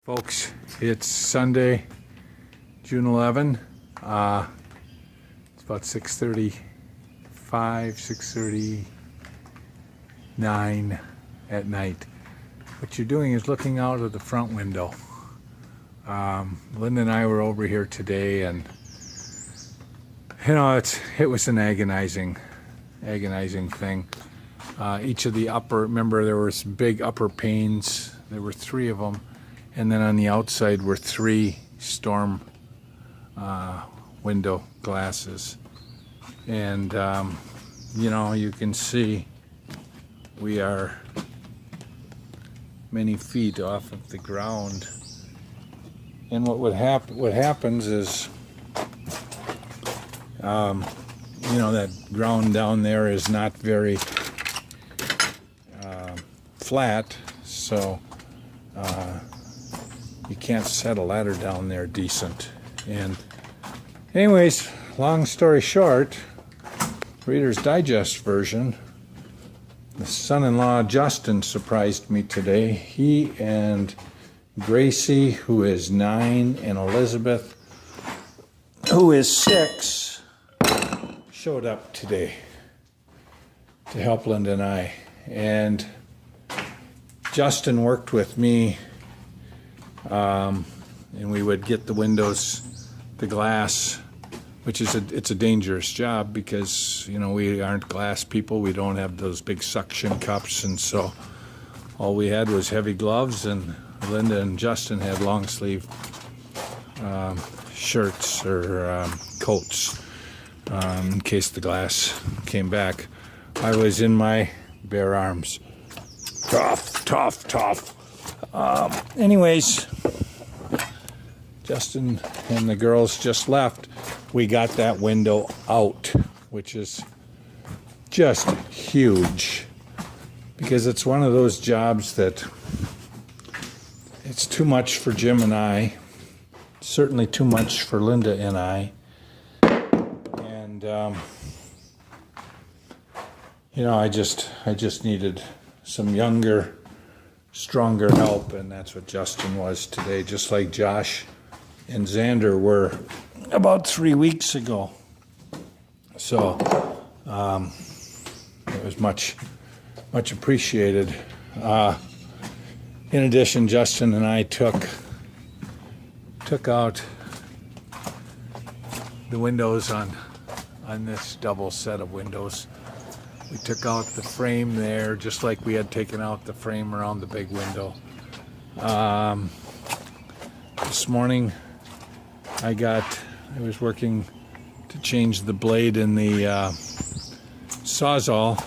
Folks, it's Sunday, June 11. It's about 6:35, 6:39 at night. What you're doing is looking out of the front window. Linda and I were over here today, and it was an agonizing thing. Each of the remember there was big upper panes. There were three of them. And then on the outside were three storm window glasses. And, you can see we are many feet off of the ground. And what happens is, that ground down there is not very flat, so you can't set a ladder down there decent. And anyways, long story short, Reader's Digest version, the son-in-law Justin surprised me today. He and Gracie, who is 9, and Elizabeth, who is 6, showed up today to help Linda and I. And Justin worked with me, and we would get the windows, the glass, which is it's a dangerous job because we aren't glass people. We don't have those big suction cups, and so all we had was heavy gloves, and Linda and Justin had long sleeve shirts or coats in case the glass came back. I was in my bare arms. Tough. Anyways, Justin and the girls just left. We got that window out, which is just huge, because it's one of those jobs that it's too much for Jim and I, certainly too much for Linda and I. And I just needed some younger, stronger help, and that's what Justin was today, just like Josh and Xander were about 3 weeks ago. So it was much appreciated. In addition, Justin and I took out the windows on this double set of windows. We took out the frame there, just like we had taken out the frame around the big window. This morning, I was working to change the blade in the Sawzall,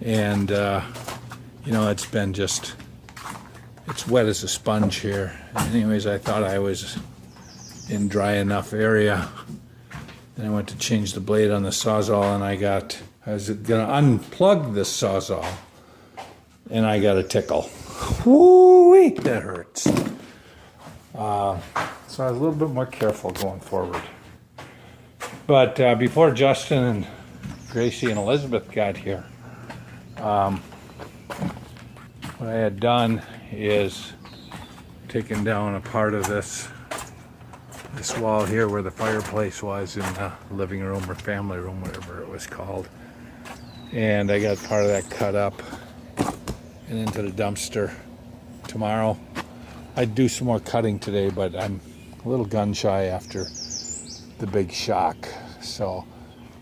and it's wet as a sponge here. Anyways, I thought I was in dry enough area. Then I went to change the blade on the Sawzall, and I was gonna unplug the Sawzall, and I got a tickle. Woo-wee, that hurts. So I was a little bit more careful going forward. But before Justin and Gracie and Elizabeth got here, what I had done is taken down a part of this wall here where the fireplace was in the living room or family room, whatever it was called. And I got part of that cut up and into the dumpster. Tomorrow, I'd do some more cutting today, but I'm a little gun shy after the big shock. So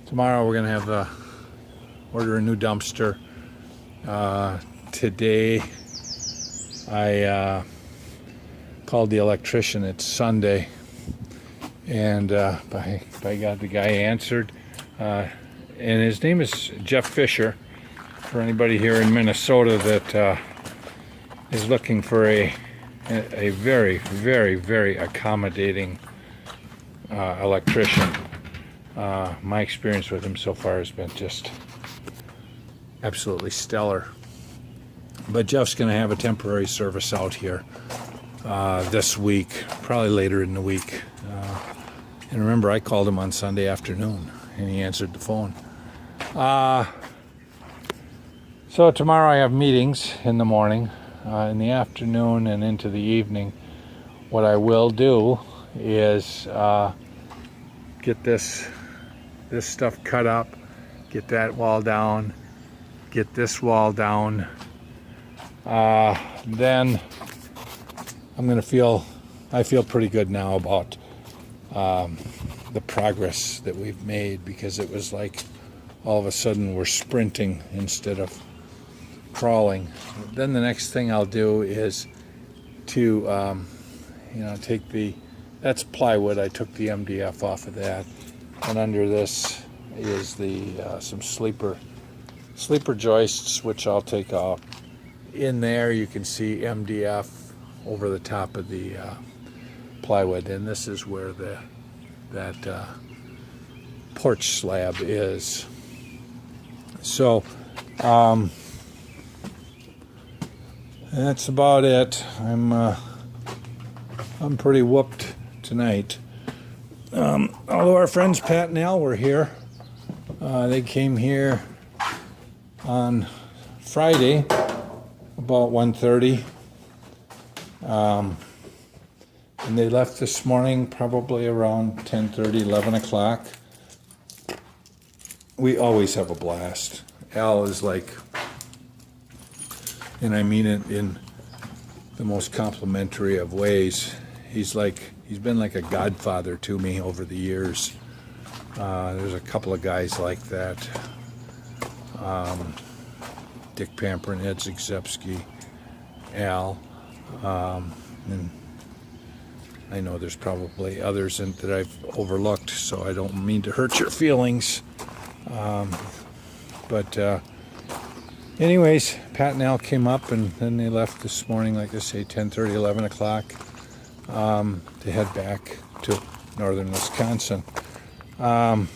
tomorrow we're gonna order a new dumpster. Today I called the electrician. It's Sunday, and by God, the guy answered. And his name is Jeff Fisher. For anybody here in Minnesota that is looking for a very, very, very accommodating electrician. My experience with him so far has been just absolutely stellar. But Jeff's going to have a temporary service out here this week, probably later in the week. And remember, I called him on Sunday afternoon, and he answered the phone. So tomorrow I have meetings in the morning. in the afternoon and into the evening, what I will do is get this stuff cut up, get that wall down, get this wall down. Then I feel pretty good now about the progress that we've made, because it was like all of a sudden we're sprinting instead of crawling. Then the next thing I'll do is to take that's plywood. I took the MDF off of that, and under this is some sleeper joists, which I'll take out. In there you can see MDF over the top of the plywood, and this is where that porch slab is. So that's about it. I'm pretty whooped tonight. Although our friends Pat and Al were here, they came here on Friday about 1:30, and they left this morning probably around 10:30, 11 o'clock. We always have a blast. Al is like, and I mean it in the most complimentary of ways, he's been like a godfather to me over the years. There's a couple of guys like that. Dick Pamperin, Ed Zagzebski, Al, and I know there's probably others that I've overlooked, so I don't mean to hurt your feelings. But anyways, Pat and Al came up, and then they left this morning, like I say, 10:30, 11 o'clock, to head back to northern Wisconsin. I'll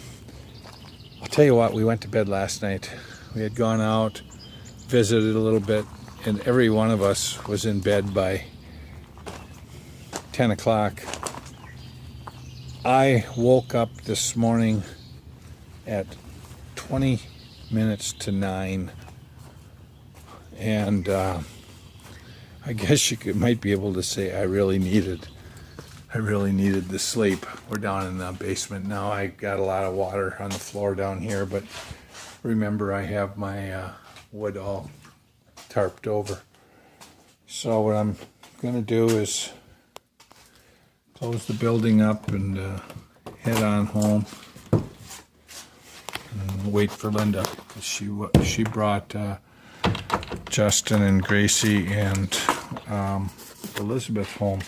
tell you what, we went to bed last night. We had gone out, visited a little bit, and every one of us was in bed by 10 o'clock. I woke up this morning at 20 minutes to 9, and I guess you might be able to say I really needed the sleep. We're down in the basement now. I got a lot of water on the floor down here, but remember, I have my wood all tarped over. So what I'm going to do is close the building up and head on home and wait for Linda, because she brought Justin and Gracie and Elizabeth home